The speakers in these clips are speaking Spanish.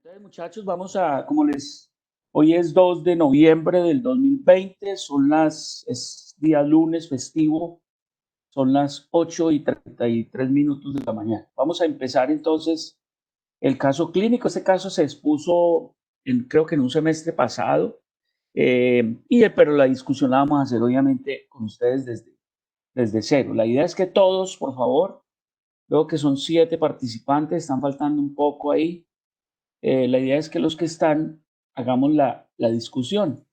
Entonces, muchachos, hoy es 2 de noviembre del 2020, es día lunes festivo, son las 8:33 de la mañana. Vamos a empezar entonces el caso clínico. Este caso se expuso, creo que en un semestre pasado, pero la discusión la vamos a hacer obviamente con ustedes desde cero. La idea es que todos, por favor, veo que son 7 participantes, están faltando un poco ahí. La idea es que los que están hagamos la discusión.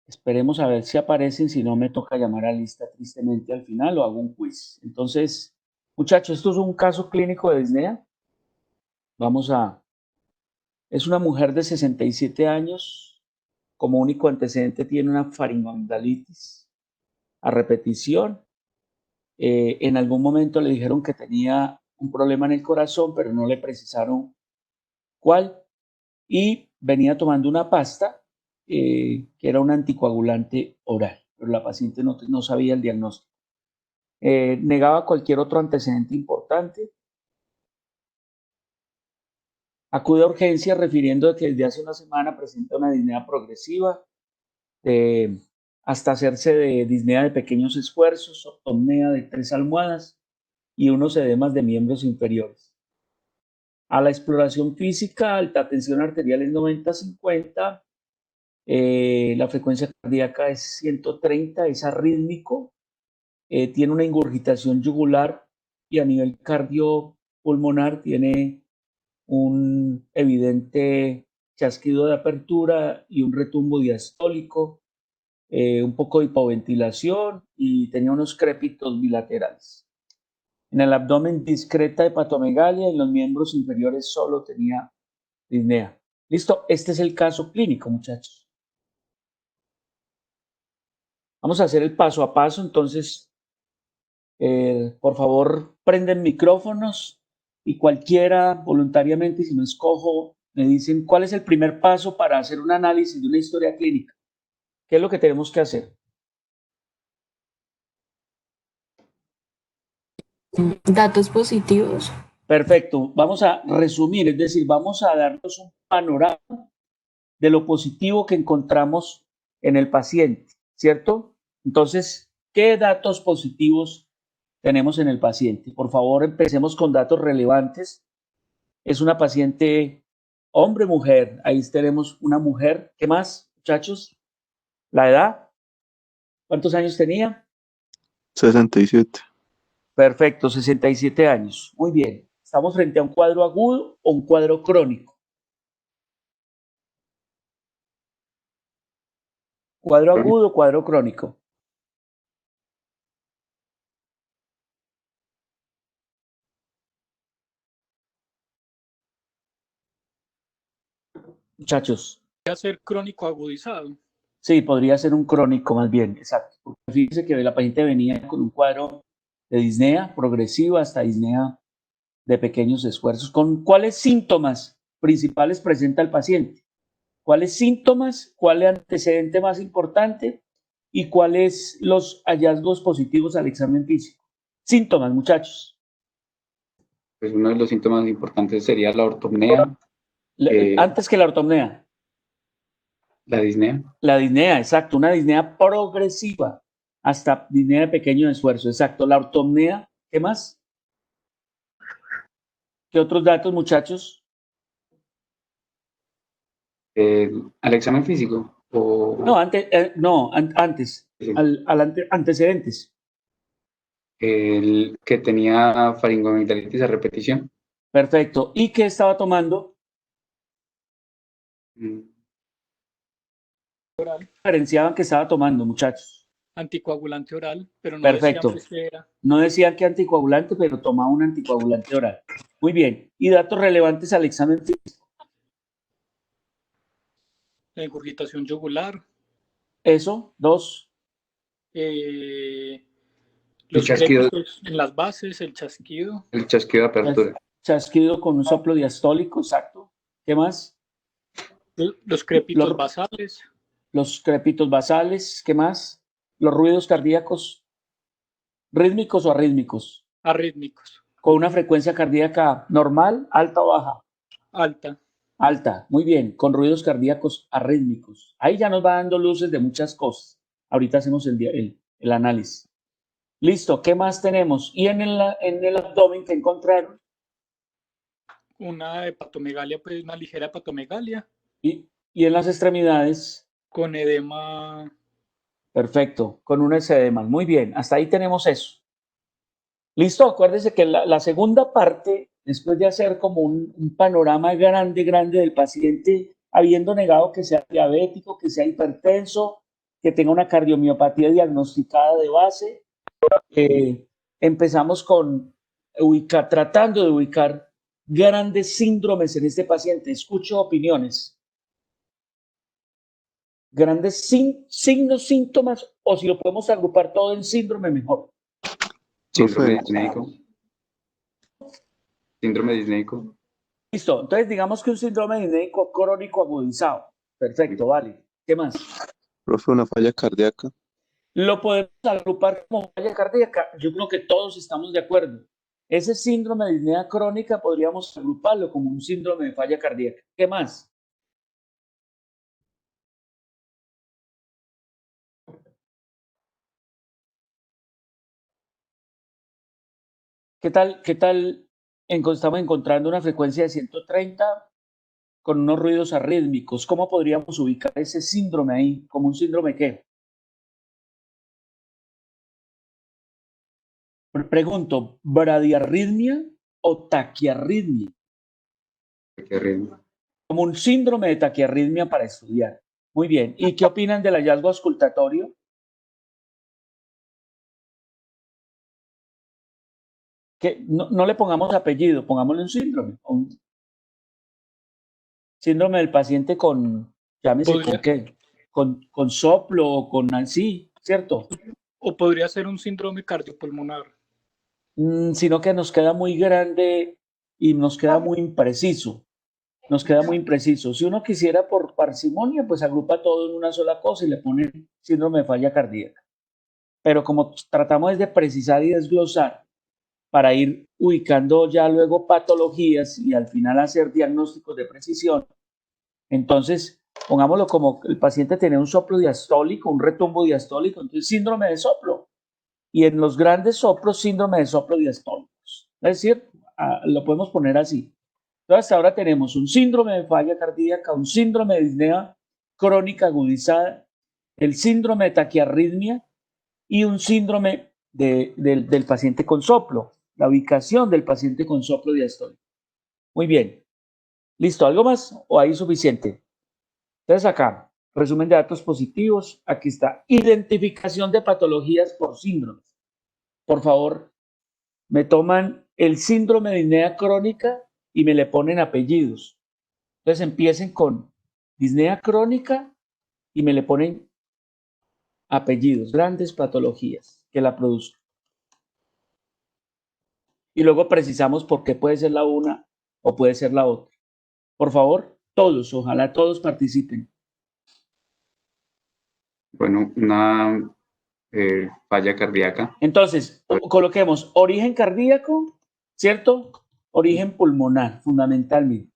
Esperemos a ver si aparecen, si no me toca llamar a lista tristemente al final o hago un quiz. Entonces, muchachos, esto es un caso clínico de disnea. Es una mujer de 67 años, como único antecedente tiene una faringoamigdalitis a repetición. En algún momento le dijeron que tenía un problema en el corazón, pero no le precisaron cuál. Y venía tomando una pasta que era un anticoagulante oral, pero la paciente no sabía el diagnóstico. Negaba cualquier otro antecedente importante. Acude a urgencias refiriendo que desde hace una semana presenta una disnea progresiva, hasta hacerse de disnea de pequeños esfuerzos, ortopnea de 3 almohadas y unos edemas de miembros inferiores. A la exploración física, alta tensión arterial es 90-50, la frecuencia cardíaca es 130, es arrítmico, tiene una ingurgitación yugular y a nivel cardiopulmonar tiene un evidente chasquido de apertura y un retumbo diastólico, un poco de hipoventilación y tenía unos crépitos bilaterales. En el abdomen discreta hepatomegalia y en los miembros inferiores solo tenía disnea. Listo, este es el caso clínico, muchachos. Vamos a hacer el paso a paso, entonces, por favor, prenden micrófonos y cualquiera voluntariamente, si no escojo, me dicen cuál es el primer paso para hacer un análisis de una historia clínica. ¿Qué es lo que tenemos que hacer? Datos positivos. Perfecto, vamos a resumir, es decir, vamos a darnos un panorama de lo positivo que encontramos en el paciente, ¿cierto? Entonces, ¿qué datos positivos tenemos en el paciente? Por favor, empecemos con datos relevantes. Es una paciente hombre-mujer. Ahí tenemos una mujer. ¿Qué más, muchachos? ¿La edad? ¿Cuántos años tenía? 67. Perfecto, 67 años. Muy bien. ¿Estamos frente a un cuadro agudo o un cuadro crónico? ¿Cuadro agudo o cuadro crónico? Muchachos. ¿Podría ser crónico agudizado? Sí, podría ser un crónico más bien, exacto. Porque fíjese que la paciente venía con un cuadro de disnea progresiva hasta disnea de pequeños esfuerzos. ¿Con cuáles síntomas principales presenta el paciente? ¿Cuáles síntomas? ¿Cuál es el antecedente más importante? ¿Y cuáles los hallazgos positivos al examen físico? Síntomas, muchachos. Pues uno de los síntomas importantes sería la ortopnea. Antes que la ortopnea. La disnea. La disnea, exacto. Una disnea progresiva hasta disnea de pequeño esfuerzo, exacto. La ortopnea, ¿qué más? ¿Qué otros datos, muchachos? Al examen físico. No, antes. Sí. Antecedentes. El que tenía faringoamigdalitis a repetición. Perfecto. ¿Y qué estaba tomando? Diferenciaban que estaba tomando, muchachos. Anticoagulante oral, pero no Perfecto. decían qué era. No decían que anticoagulante, pero tomaba un anticoagulante oral. Muy bien. ¿Y datos relevantes al examen físico? La ingurgitación yugular. Eso, 2. Los crépitos en las bases, el chasquido. El chasquido de apertura. Chasquido con un soplo diastólico, exacto. ¿Qué más? Los crépitos basales. Los crépitos basales, ¿qué más? Los ruidos cardíacos, ¿rítmicos o arrítmicos? Arrítmicos. con una frecuencia cardíaca normal, alta o baja. Alta. Alta, muy bien, con ruidos cardíacos arrítmicos. Ahí ya nos va dando luces de muchas cosas. Ahorita hacemos el análisis. Listo, ¿qué más tenemos? Y en el abdomen que encontraron. Una hepatomegalia, pues una ligera hepatomegalia. Y en las extremidades. Con edema. Perfecto, con un edema. Muy bien, hasta ahí tenemos eso. Listo, acuérdense que la segunda parte, después de hacer como un panorama grande del paciente, habiendo negado que sea diabético, que sea hipertenso, que tenga una cardiomiopatía diagnosticada de base, empezamos con tratando de ubicar grandes síndromes en este paciente. Escucho opiniones. Grandes signos, síntomas, o si lo podemos agrupar todo en síndrome, mejor. Síndrome disneico. Síndrome disneico. Listo, entonces digamos que un síndrome disneico crónico agudizado. Perfecto, vale. ¿Qué más? Profe, una falla cardíaca. Lo podemos agrupar como falla cardíaca. Yo creo que todos estamos de acuerdo. Ese síndrome de disnea crónica podríamos agruparlo como un síndrome de falla cardíaca. ¿Qué más? ¿Qué tal? Estamos encontrando una frecuencia de 130 con unos ruidos arrítmicos. ¿Cómo podríamos ubicar ese síndrome ahí? ¿Como un síndrome qué? Pregunto, ¿bradiarritmia o taquiarritmia? Taquiarritmia. Como un síndrome de taquiarritmia para estudiar. Muy bien. ¿Y qué opinan del hallazgo auscultatorio? Que no le pongamos apellido, pongámosle un síndrome. Un síndrome del paciente con, llámese con qué, con soplo o con así, ¿cierto? O podría ser un síndrome cardiopulmonar. Sino que nos queda muy grande y nos queda muy impreciso. Nos queda muy impreciso. Si uno quisiera por parsimonia, pues agrupa todo en una sola cosa y le pone síndrome de falla cardíaca. Pero como tratamos de precisar y desglosar para ir ubicando ya luego patologías y al final hacer diagnósticos de precisión, entonces pongámoslo como el paciente tiene un soplo diastólico, un retumbo diastólico, entonces síndrome de soplo. Y en los grandes soplos, síndrome de soplo diastólicos. Es decir, lo podemos poner así. Entonces, ahora tenemos un síndrome de falla cardíaca, un síndrome de disnea crónica agudizada, el síndrome de taquiarritmia y un síndrome del paciente con soplo, la ubicación del paciente con soplo diastólico. Muy bien. ¿Listo? ¿Algo más o ahí suficiente? Entonces acá, resumen de datos positivos. Aquí está, identificación de patologías por síndromes. Por favor, me toman el síndrome de disnea crónica y me le ponen apellidos. Entonces empiecen con disnea crónica y me le ponen apellidos, grandes patologías que la producen. Y luego precisamos por qué puede ser la una o puede ser la otra. Por favor, todos, ojalá todos participen. Bueno, una falla cardíaca. Entonces, coloquemos origen cardíaco, ¿cierto? Origen pulmonar, fundamentalmente.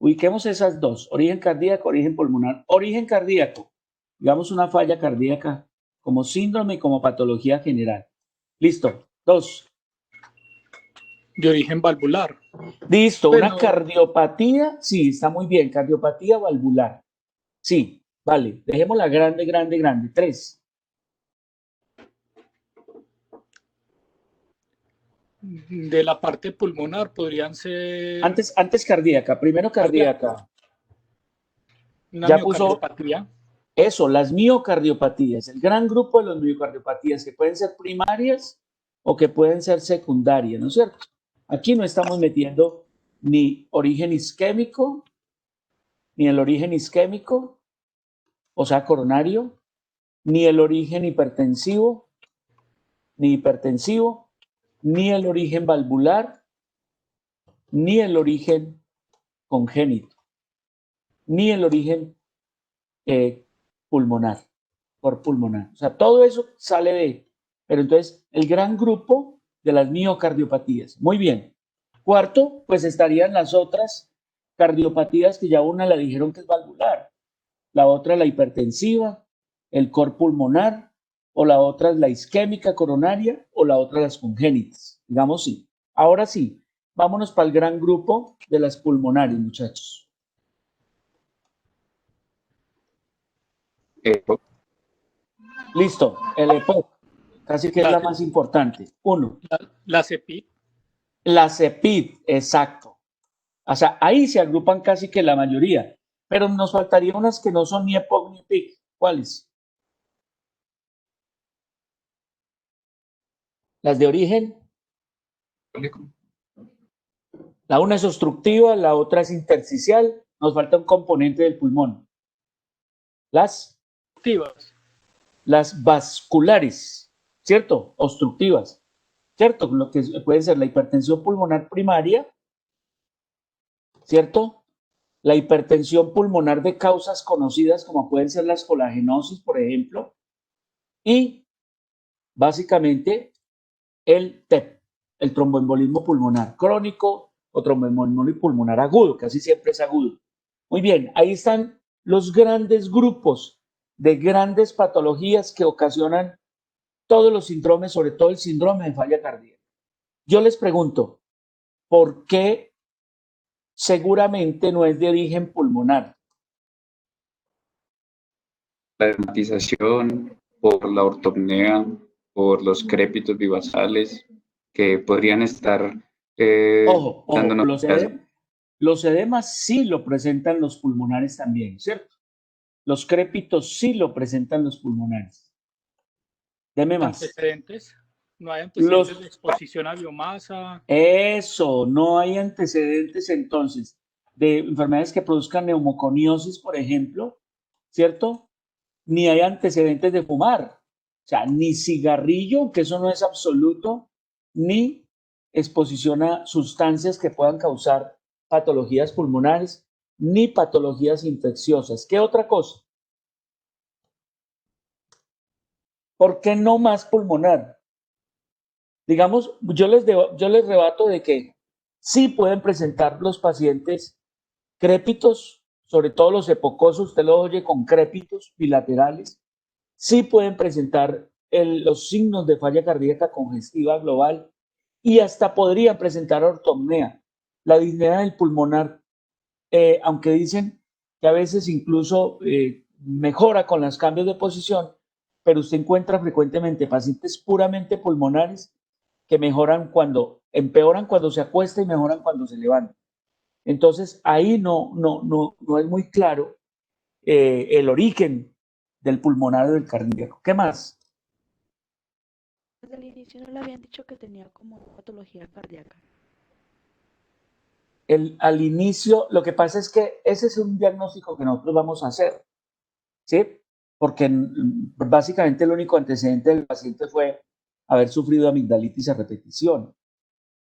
Ubiquemos esas dos, origen cardíaco, origen pulmonar. Origen cardíaco, digamos una falla cardíaca como síndrome y como patología general. Listo. Dos. De origen valvular. Listo, Bueno, una cardiopatía, sí, está muy bien, cardiopatía valvular. Sí, vale, dejémosla grande. Tres. De la parte pulmonar podrían ser. Antes cardíaca, primero cardíaca. Una Ya puso miocardiopatía. eso, las miocardiopatías, el gran grupo de las miocardiopatías que pueden ser primarias o que pueden ser secundarias, ¿no es cierto? Aquí no estamos metiendo ni origen isquémico, ni el origen isquémico, o sea, coronario, ni el origen hipertensivo, ni el origen valvular, ni el origen congénito, ni el origen pulmonar, por pulmonar. O sea, todo eso sale de... Pero entonces, el gran grupo de las miocardiopatías. Muy bien. Cuarto, pues estarían las otras cardiopatías que ya una la dijeron que es valvular, la otra la hipertensiva, el cor pulmonar, o la otra es la isquémica coronaria, o la otra las congénitas. Digamos sí. Ahora sí, vámonos para el gran grupo de las pulmonares, muchachos. Listo, el EPOC, casi que es la más importante. Uno. La CEPID. La CEPID, exacto. O sea, ahí se agrupan casi que la mayoría, pero nos faltarían unas que no son ni EPOC ni PIC. ¿Cuáles? Las de origen. La una es obstructiva, la otra es intersticial. Nos falta un componente del pulmón. Las vasculares, ¿cierto? Obstructivas, ¿cierto? Lo que puede ser la hipertensión pulmonar primaria, ¿cierto? La hipertensión pulmonar de causas conocidas como pueden ser las colagenosis, por ejemplo, y básicamente el TEP, el tromboembolismo pulmonar crónico o tromboembolismo pulmonar agudo, casi siempre es agudo. Muy bien, ahí están los grandes grupos de grandes patologías que ocasionan todos los síndromes, sobre todo el síndrome de falla cardíaca. Yo les pregunto, ¿por qué seguramente no es de origen pulmonar? La desmatización, por la ortopnea, por los crépitos bivasales, que podrían estar Ojo, dándonos los edemas sí lo presentan los pulmonares también, ¿cierto? Los crépitos sí lo presentan los pulmonares. Deme más. Antecedentes. No hay antecedentes de exposición a biomasa. Eso, no hay antecedentes entonces de enfermedades que produzcan neumoconiosis, por ejemplo, ¿cierto? Ni hay antecedentes de fumar. O sea, ni cigarrillo, que eso no es absoluto, ni exposición a sustancias que puedan causar patologías pulmonares, ni patologías infecciosas. ¿Qué otra cosa? ¿Por qué no más pulmonar? Digamos, yo les rebato de que sí pueden presentar los pacientes crépitos, sobre todo los epocosos, usted lo oye con crépitos bilaterales, sí pueden presentar los signos de falla cardíaca congestiva global y hasta podrían presentar ortopnea, la disnea del pulmonar, aunque dicen que a veces incluso mejora con los cambios de posición, pero usted encuentra frecuentemente pacientes puramente pulmonares que empeoran cuando se acuesta y mejoran cuando se levanta. Entonces, ahí no es muy claro el origen del pulmonar o del cardíaco. ¿Qué más? Desde el inicio no le habían dicho que tenía como patología cardíaca. Al inicio, lo que pasa es que ese es un diagnóstico que nosotros vamos a hacer, ¿sí? Porque básicamente el único antecedente del paciente fue haber sufrido amigdalitis a repetición,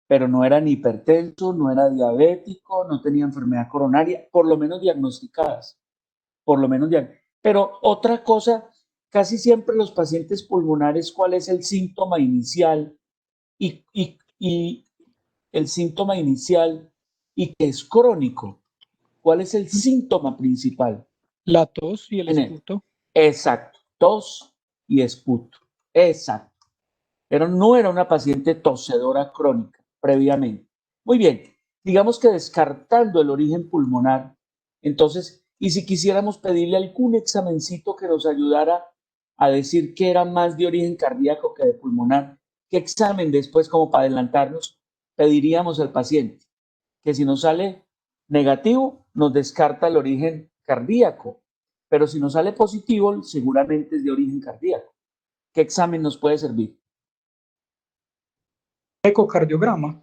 pero no era ni hipertenso, no era diabético, no tenía enfermedad coronaria, por lo menos diagnosticadas, Pero otra cosa, casi siempre los pacientes pulmonares, ¿cuál es el síntoma inicial? Y el síntoma inicial y que es crónico. ¿Cuál es el síntoma principal? La tos y el esputo. Exacto, tos y esputo. Exacto. Pero no era una paciente tosedora crónica previamente. Muy bien, digamos que descartando el origen pulmonar, entonces, y si quisiéramos pedirle algún examencito que nos ayudara a decir que era más de origen cardíaco que de pulmonar, ¿qué examen después, como para adelantarnos, pediríamos al paciente? Que si nos sale negativo, nos descarta el origen cardíaco, pero si nos sale positivo, seguramente es de origen cardíaco. ¿Qué examen nos puede servir? Ecocardiograma.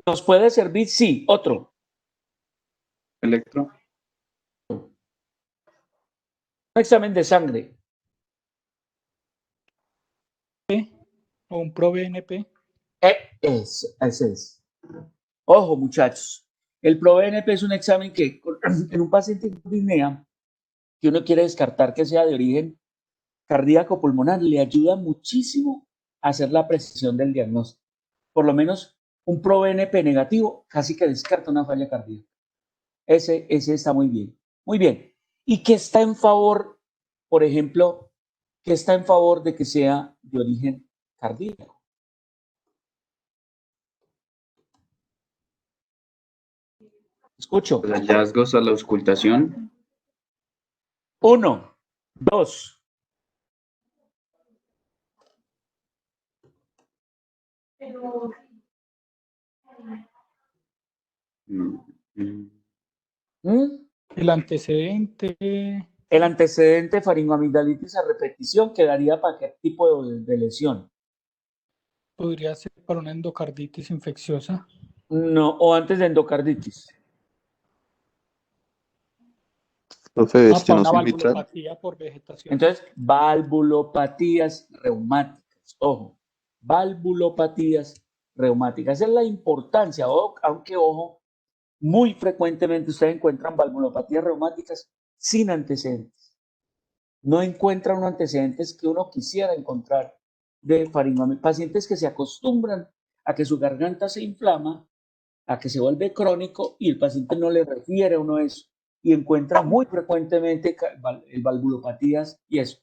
¿Nos puede servir? Sí. Otro. Electro. Un examen de sangre. O un ProBNP. Ese es. Ojo, muchachos. El ProBNP es un examen que en un paciente con disnea, que uno quiere descartar que sea de origen cardíaco pulmonar, le ayuda muchísimo a hacer la precisión del diagnóstico. por lo menos un ProBNP negativo, casi que descarta una falla cardíaca. Ese está muy bien. Muy bien. ¿Y qué está en favor, por ejemplo, qué está en favor de que sea de origen cardíaco? Escucho. Los hallazgos a la auscultación. 1, 2. Mm, mm. ¿Mm? El antecedente El antecedente faringoamigdalitis a repetición quedaría para qué tipo de lesión. podría ser para una endocarditis infecciosa. No, o antes de endocarditis. Profe, Para una estenosis mitral. valvulopatía por vegetación. Entonces, valvulopatías reumáticas. Ojo, valvulopatías reumáticas. Esa es la importancia, aunque ojo, muy frecuentemente ustedes encuentran valvulopatías reumáticas sin antecedentes. No encuentra unos antecedentes que uno quisiera encontrar de faringoamigdalitis. Pacientes que se acostumbran a que su garganta se inflama, a que se vuelve crónico y el paciente no le refiere a uno eso y encuentra muy frecuentemente valvulopatías y eso.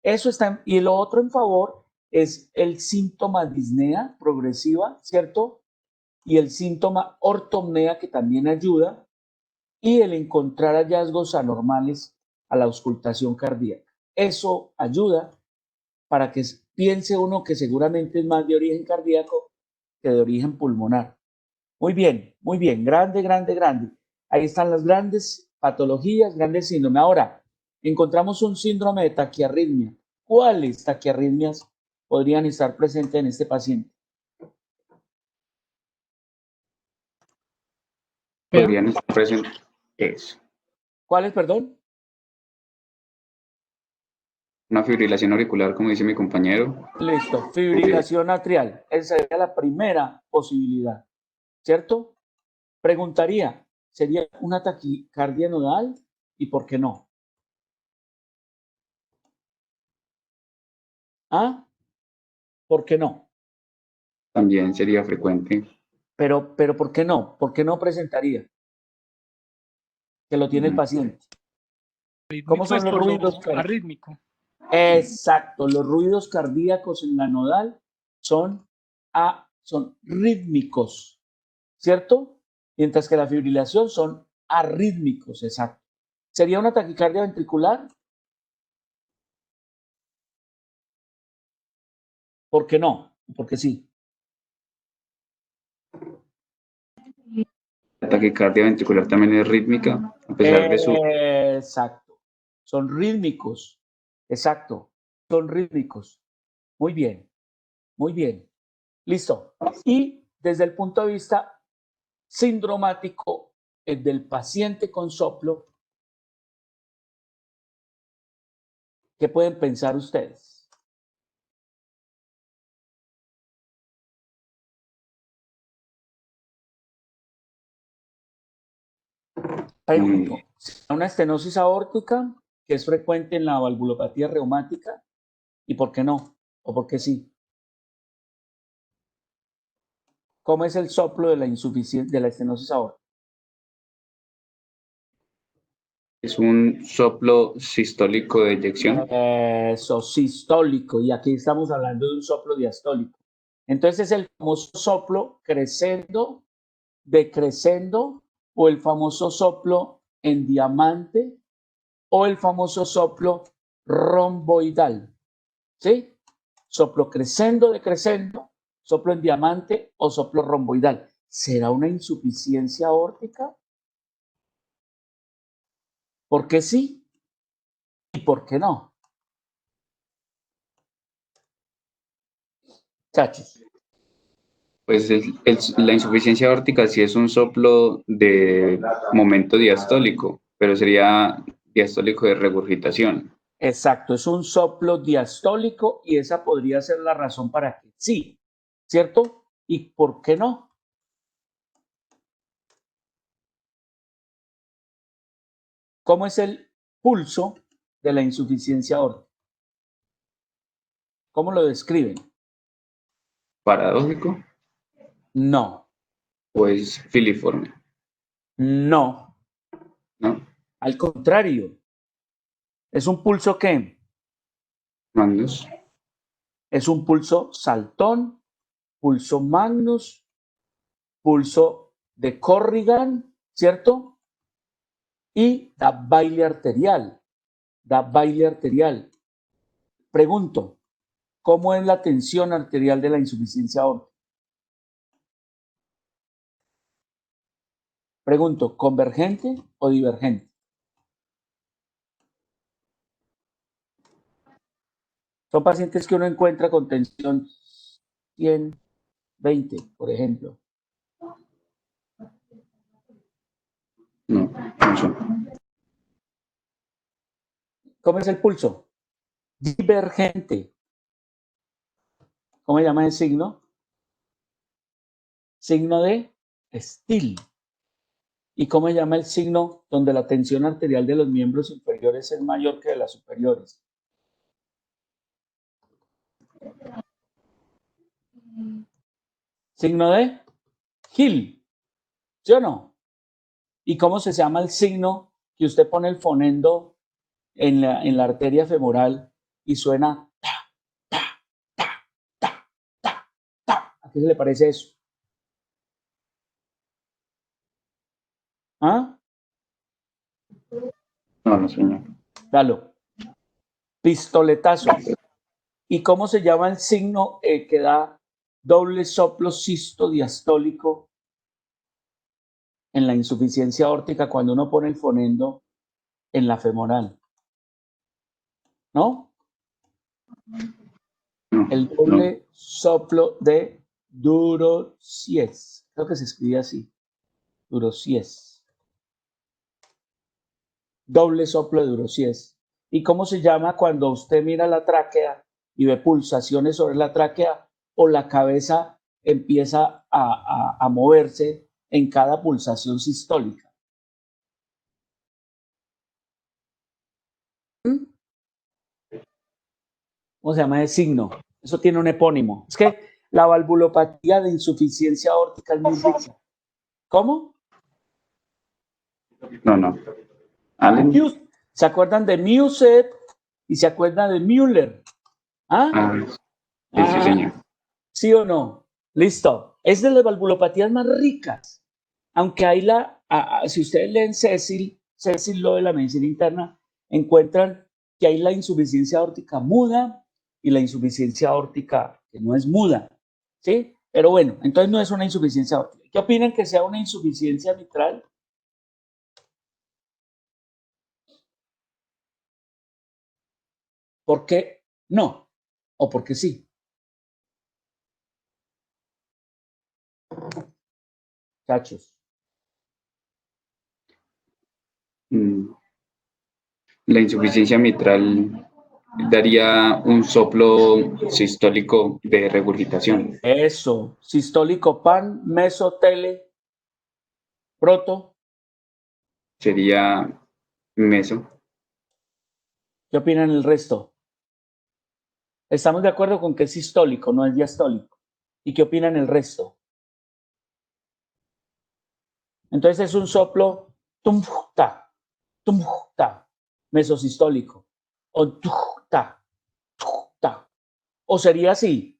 Eso está, y lo otro en favor es el síntoma disnea progresiva, ¿cierto? Y el síntoma ortopnea que también ayuda y el encontrar hallazgos anormales a la auscultación cardíaca. Eso ayuda para que piense uno que seguramente es más de origen cardíaco que de origen pulmonar. Muy bien, grande, grande, grande. Ahí están las grandes patologías, grandes síndromes. Ahora, encontramos un síndrome de taquiarritmia. ¿Cuáles taquiarritmias podrían estar presentes en este paciente? Pero Podrían estar presentes. ¿Cuáles, perdón? Una fibrilación auricular, como dice mi compañero. Listo, fibrilación atrial. Esa sería la primera posibilidad, ¿cierto? Preguntaría, ¿sería una taquicardia nodal? ¿Y por qué no? ¿Ah? ¿Por qué no? También sería frecuente. Pero ¿por qué no? ¿Por qué no presentaría? Que lo tiene el Mm, paciente. ¿Cómo son los por lo ruidos? arrítmico. Exacto, los ruidos cardíacos en la nodal son rítmicos, ¿cierto? Mientras que la fibrilación son arrítmicos, exacto. ¿Sería una taquicardia ventricular? ¿Por qué no? Porque sí. La taquicardia ventricular también es rítmica, a pesar de su... Exacto. Son rítmicos. Exacto. Son rítmicos. Muy bien. Muy bien. Listo. Y desde el punto de vista sindromático del paciente con soplo, ¿qué pueden pensar ustedes? Pregunto, una estenosis aórtica que es frecuente en la valvulopatía reumática, ¿y por qué no? ¿O por qué sí? ¿Cómo es el soplo de la insuficiencia de la estenosis aórtica? Es un soplo sistólico de eyección. Eso, sistólico, y aquí estamos hablando de un soplo diastólico. Entonces es el famoso soplo crescendo, decrescendo, o el famoso soplo en diamante, o el famoso soplo romboidal. ¿Sí? Soplo crescendo, decrescendo, soplo en diamante o soplo romboidal. ¿Será una insuficiencia aórtica? ¿Por qué sí? ¿Y por qué no? Chachos. Pues la insuficiencia aórtica sí es un soplo de momento diastólico, pero sería diastólico de regurgitación. Exacto, es un soplo diastólico y esa podría ser la razón para que sí, ¿cierto? ¿Y por qué no? ¿Cómo es el pulso de la insuficiencia aórtica? ¿Cómo lo describen? Paradójico. No, ¿O es filiforme? no. ¿No? Al contrario, ¿es un pulso qué? Magnus. Es un pulso saltón, pulso Magnus, pulso de Corrigan, ¿cierto? Y da baile arterial. Da baile arterial. Pregunto, ¿cómo es la tensión arterial de la insuficiencia aórtica? Pregunto, ¿convergente o divergente? Son pacientes que uno encuentra con tensión 120, por ejemplo. No, no son. ¿Cómo es el pulso? Divergente. ¿Cómo se llama el signo? Signo de Still. ¿Y cómo se llama el signo donde la tensión arterial de los miembros inferiores es mayor que de las superiores? Signo de Hill, ¿sí o no? ¿Y cómo se llama el signo que usted pone el fonendo en la arteria femoral y suena ta, ta, ta, ta, ta, ta? ¿A qué se le parece eso? ¿Ah? No, no, señor. Dalo. Pistoletazo. ¿Y cómo se llama el signo que da doble soplo sistodiastólico en la insuficiencia aórtica cuando uno pone el fonendo en la femoral? ¿No? No, El no. doble soplo de Durosies. Creo que se escribe así. Durosies. Doble soplo de Durosies. ¿Y cómo se llama cuando usted mira la tráquea y ve pulsaciones sobre la tráquea o la cabeza empieza a moverse en cada pulsación sistólica? ¿Mm? ¿Cómo se llama ese signo? Eso tiene un epónimo. Es que la valvulopatía de insuficiencia aórtica es muy rica. ¿Cómo? No, no. Allen. ¿Se acuerdan de Muset y se acuerdan de Müller? ¿Ah? Ah, sí, sí, señor. ¿Sí o no? Listo. Es de las valvulopatías más ricas. Aunque hay si ustedes leen Cecil lo de la medicina interna, encuentran que hay la insuficiencia aórtica muda y la insuficiencia aórtica que no es muda. ¿Sí? Pero bueno, entonces no es una insuficiencia aórtica. ¿Qué opinan que sea una insuficiencia mitral? ¿Por qué no? ¿O por qué sí? Cachos. La insuficiencia mitral daría un soplo sistólico de regurgitación. Eso. Sistólico pan, meso, tele, proto. Sería meso. ¿Qué opinan el resto? Estamos de acuerdo con que es sistólico, no es diastólico. ¿Y qué opinan el resto? Entonces es un soplo tumta, mesosistólico. O tumta. O sería así.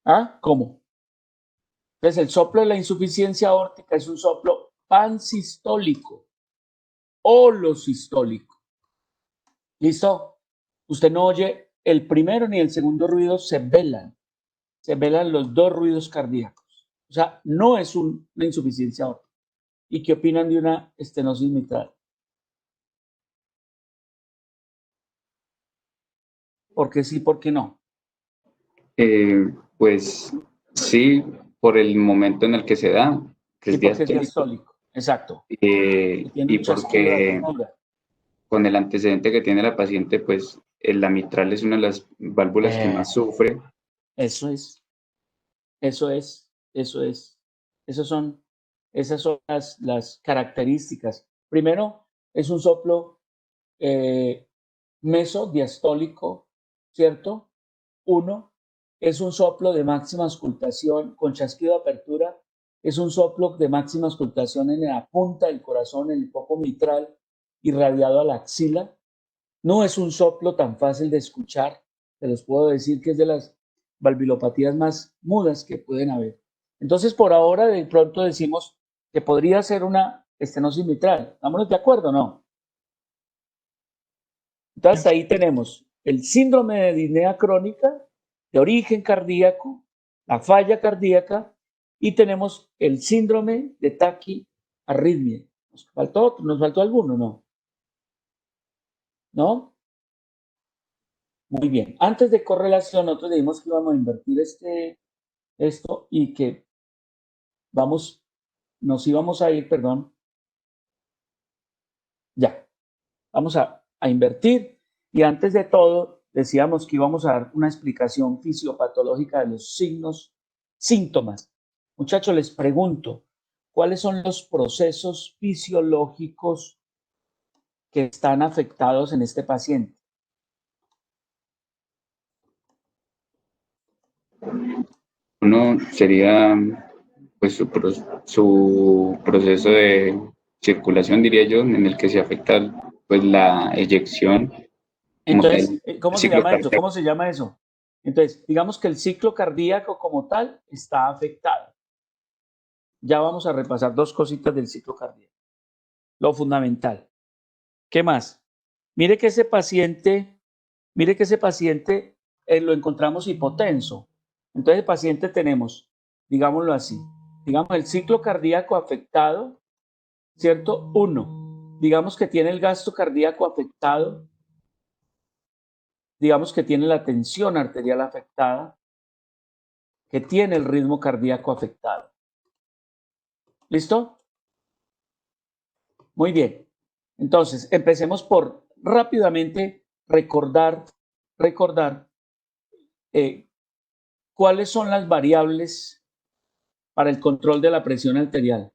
¿Ah? ¿Cómo? Entonces el soplo de la insuficiencia aórtica es un soplo pansistólico, holosistólico. ¿Listo? Usted no oye el primero ni el segundo ruido, se velan los dos ruidos cardíacos. O sea, no es una insuficiencia aórtica. ¿Y qué opinan de una estenosis mitral? ¿Por qué sí, por qué no? Pues sí, por el momento en el que se da, que Sí, es porque es diastólico, diastólico. Exacto. Y tiene y un chasquido de porque rotura. con el antecedente que tiene la paciente, pues la mitral es una de las válvulas que más sufre. Eso es. Eso es. Eso es. Esas son las características. Primero, es un soplo mesodiastólico ¿cierto? 1 es un soplo de máxima auscultación con chasquido de apertura, es un soplo de máxima auscultación en la punta del corazón, en el foco mitral, irradiado a la axila. No es un soplo tan fácil de escuchar, te los puedo decir que es de las valvulopatías más mudas que pueden haber. Entonces, por ahora, de pronto decimos que podría ser una estenosis mitral. ¿Estamos de acuerdo o no? Entonces, ahí tenemos el síndrome de disnea crónica de origen cardíaco, la falla cardíaca, y tenemos el síndrome de taquiarritmia. ¿Nos faltó alguno? No. ¿No? Muy bien. Antes de correlación, nosotros dijimos que íbamos a invertir esto y que nos íbamos a ir, perdón. Ya. Vamos a invertir. Y antes de todo, decíamos que íbamos a dar una explicación fisiopatológica de los signos, síntomas. Muchachos, les pregunto, ¿cuáles son los procesos fisiológicos que están afectados en este paciente? Uno sería pues su proceso de circulación, diría yo, en el que se afecta pues la eyección. Entonces, ¿cómo se llama eso? Cardíaco. ¿Cómo se llama eso? Entonces, digamos que el ciclo cardíaco como tal está afectado. Ya vamos a repasar dos cositas del ciclo cardíaco. Lo fundamental. ¿Qué más? Mire que ese paciente lo encontramos hipotenso. Entonces, el paciente tenemos, digámoslo así, digamos el ciclo cardíaco afectado, ¿cierto? 1. Digamos que tiene el gasto cardíaco afectado. Digamos que tiene la tensión arterial afectada, que tiene el ritmo cardíaco afectado. ¿Listo? Muy bien. Entonces, empecemos por rápidamente recordar cuáles son las variables para el control de la presión arterial.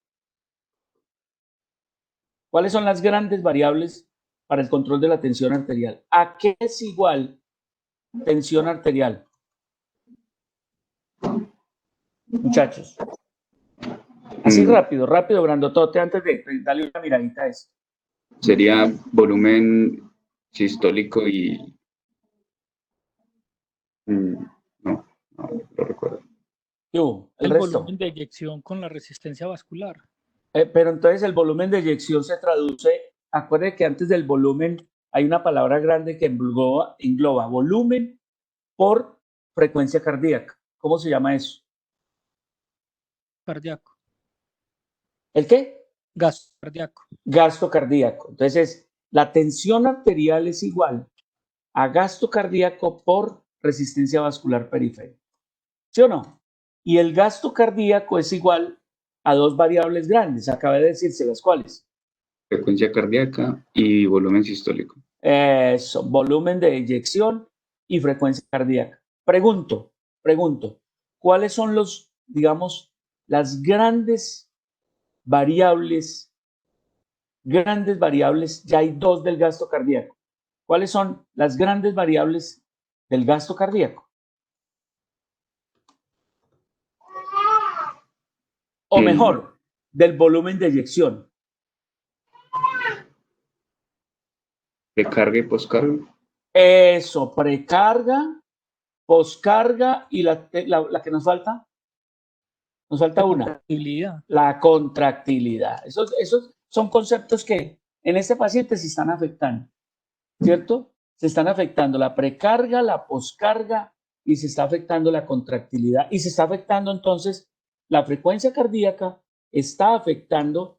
¿Cuáles son las grandes variables para el control de la tensión arterial? ¿A qué es igual tensión arterial? Muchachos. Así rápido, grandotote, antes de darle una miradita a eso. Sería volumen sistólico y... no lo recuerdo. ¿Qué hubo? El resto. volumen de eyección con la resistencia vascular. Pero entonces el volumen de eyección se traduce, acuérdense que antes del volumen hay una palabra grande que engloba volumen por frecuencia cardíaca. ¿Cómo se llama eso? Cardíaco. ¿El qué? Gasto cardíaco. Gasto cardíaco. Entonces, la tensión arterial es igual a gasto cardíaco por resistencia vascular periférica. ¿Sí o no? Y el gasto cardíaco es igual a dos variables grandes. Acabé de decirse las cuales. Frecuencia cardíaca y volumen sistólico. Eso, volumen de eyección y frecuencia cardíaca. Pregunto, ¿cuáles son las grandes variables? Ya hay dos del gasto cardíaco. ¿Cuáles son las grandes variables del gasto cardíaco? O mejor, del volumen de eyección. Precarga y poscarga. Eso, precarga, poscarga y la que nos falta. Nos falta una. La contractilidad. Esos son conceptos que en este paciente se están afectando, ¿cierto? Se están afectando la precarga, la poscarga y se está afectando la contractilidad. Y se está afectando entonces la frecuencia cardíaca, está afectando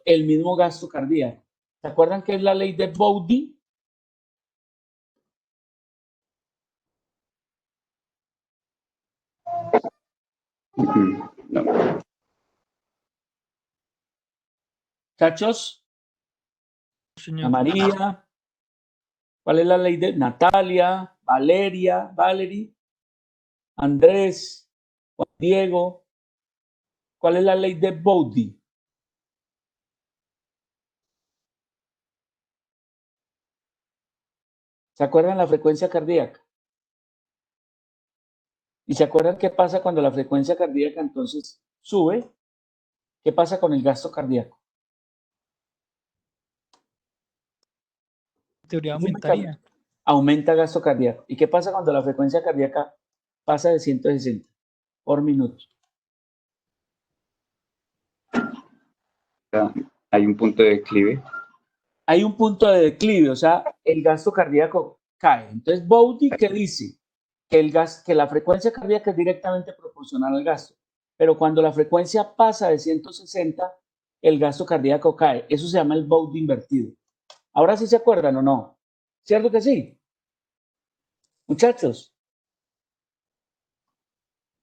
el mismo gasto cardíaco. ¿Se acuerdan qué es la ley de Bode? No. Muchachos, Señor. María, ¿cuál es la ley de Natalia, Valerie, Andrés, Juan Diego? ¿Cuál es la ley de Bode? ¿Se acuerdan la frecuencia cardíaca? ¿Y se acuerdan qué pasa cuando la frecuencia cardíaca entonces sube? ¿Qué pasa con el gasto cardíaco? En teoría Es un aumentaría. aumenta el gasto cardíaco. ¿Y qué pasa cuando la frecuencia cardíaca pasa de 160 por minuto? Hay un punto de declive. Hay un punto de declive, o sea, el gasto cardíaco cae. Entonces, Bowdy, ¿qué dice? Que la frecuencia cardíaca es directamente proporcional al gasto, pero cuando la frecuencia pasa de 160, el gasto cardíaco cae. Eso se llama el Bowdy invertido. ¿Ahora sí se acuerdan o no? ¿Cierto que sí? Muchachos,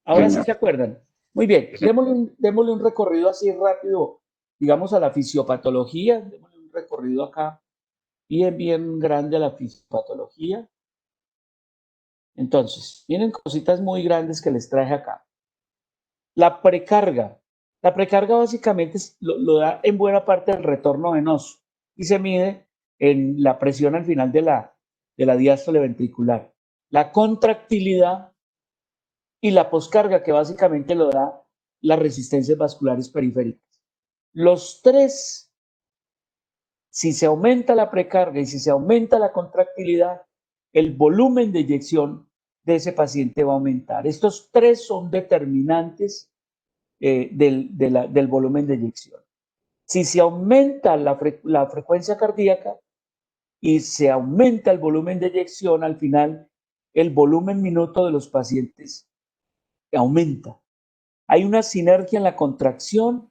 ahora sí se acuerdan. Muy bien, démosle un recorrido así rápido, digamos, a la fisiopatología. Démosle un recorrido acá bien grande a la fisiopatología. Entonces, vienen cositas muy grandes que les traje acá. La precarga. La precarga básicamente lo da en buena parte el retorno venoso y se mide en la presión al final de la diástole ventricular. La contractilidad y la poscarga, que básicamente lo da las resistencias vasculares periféricas. Los tres, si se aumenta la precarga y si se aumenta la contractilidad, el volumen de eyección de ese paciente va a aumentar. Estos tres son determinantes del volumen de eyección. Si se aumenta la frecuencia cardíaca y se aumenta el volumen de eyección, al final el volumen minuto de los pacientes aumenta. Hay una sinergia en la contracción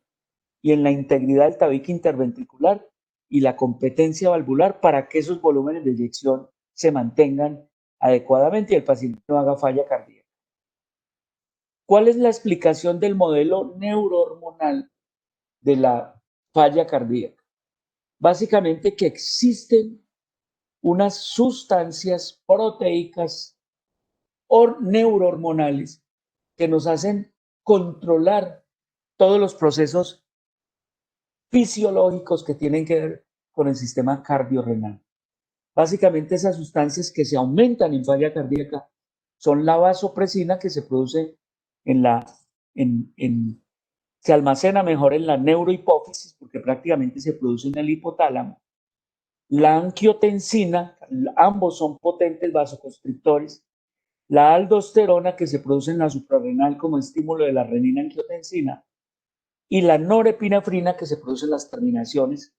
y en la integridad del tabique interventricular y la competencia valvular para que esos volúmenes de eyección se mantengan adecuadamente y el paciente no haga falla cardíaca. ¿Cuál es la explicación del modelo neurohormonal de la falla cardíaca? Básicamente que existen unas sustancias proteicas o neurohormonales que nos hacen controlar todos los procesos fisiológicos que tienen que ver con el sistema cardiorrenal. Básicamente esas sustancias que se aumentan en falla cardíaca son la vasopresina, que se produce se almacena mejor en la neurohipófisis porque prácticamente se produce en el hipotálamo. La angiotensina, ambos son potentes vasoconstrictores. La aldosterona, que se produce en la suprarrenal como estímulo de la renina-angiotensina, y la norepinefrina, que se produce en las terminaciones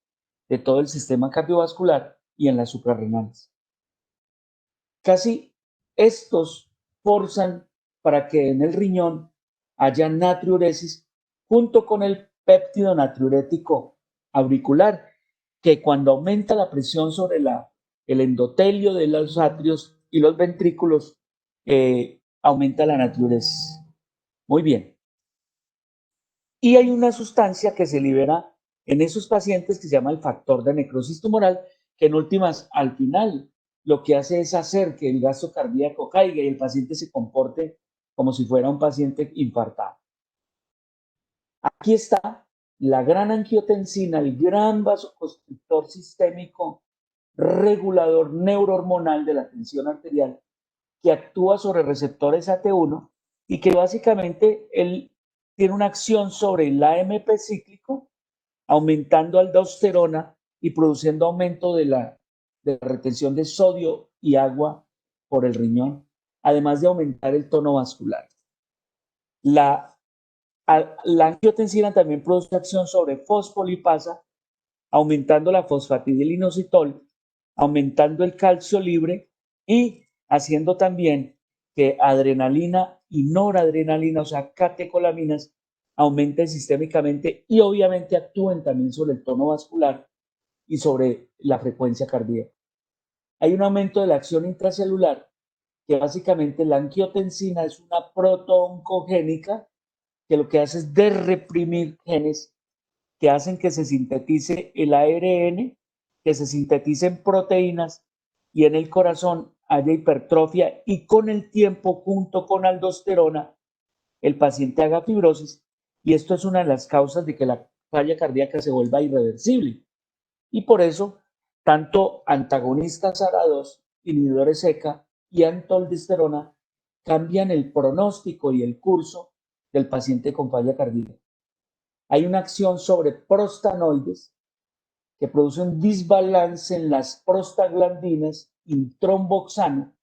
de todo el sistema cardiovascular y en las suprarrenales. Casi estos forzan para que en el riñón haya natriuresis junto con el péptido natriurético auricular, que cuando aumenta la presión sobre el endotelio de los atrios y los ventrículos, aumenta la natriuresis. Muy bien. Y hay una sustancia que se libera en esos pacientes que se llama el factor de necrosis tumoral, que en últimas, al final, lo que hace es hacer que el gasto cardíaco caiga y el paciente se comporte como si fuera un paciente infartado. Aquí está la gran angiotensina, el gran vasoconstrictor sistémico regulador neurohormonal de la tensión arterial, que actúa sobre receptores AT1 y que básicamente él tiene una acción sobre el AMP cíclico, aumentando aldosterona y produciendo aumento de la retención de sodio y agua por el riñón, además de aumentar el tono vascular. La angiotensina también produce acción sobre fosfolipasa, aumentando la fosfatidilinositol, aumentando el calcio libre y haciendo también que adrenalina y noradrenalina, o sea, catecolaminas, aumenten sistémicamente y obviamente actúen también sobre el tono vascular y sobre la frecuencia cardíaca. Hay un aumento de la acción intracelular, que básicamente la angiotensina es una protooncogénica que lo que hace es reprimir genes que hacen que se sintetice el ARN, que se sinteticen proteínas y en el corazón haya hipertrofia y con el tiempo, junto con aldosterona, el paciente haga fibrosis y esto es una de las causas de que la falla cardíaca se vuelva irreversible. Y por eso, tanto antagonistas ARA2 inhibidores ECA y antoldisterona cambian el pronóstico y el curso del paciente con falla cardíaca. Hay una acción sobre prostanoides que produce un desbalance en las prostaglandinas y tromboxano,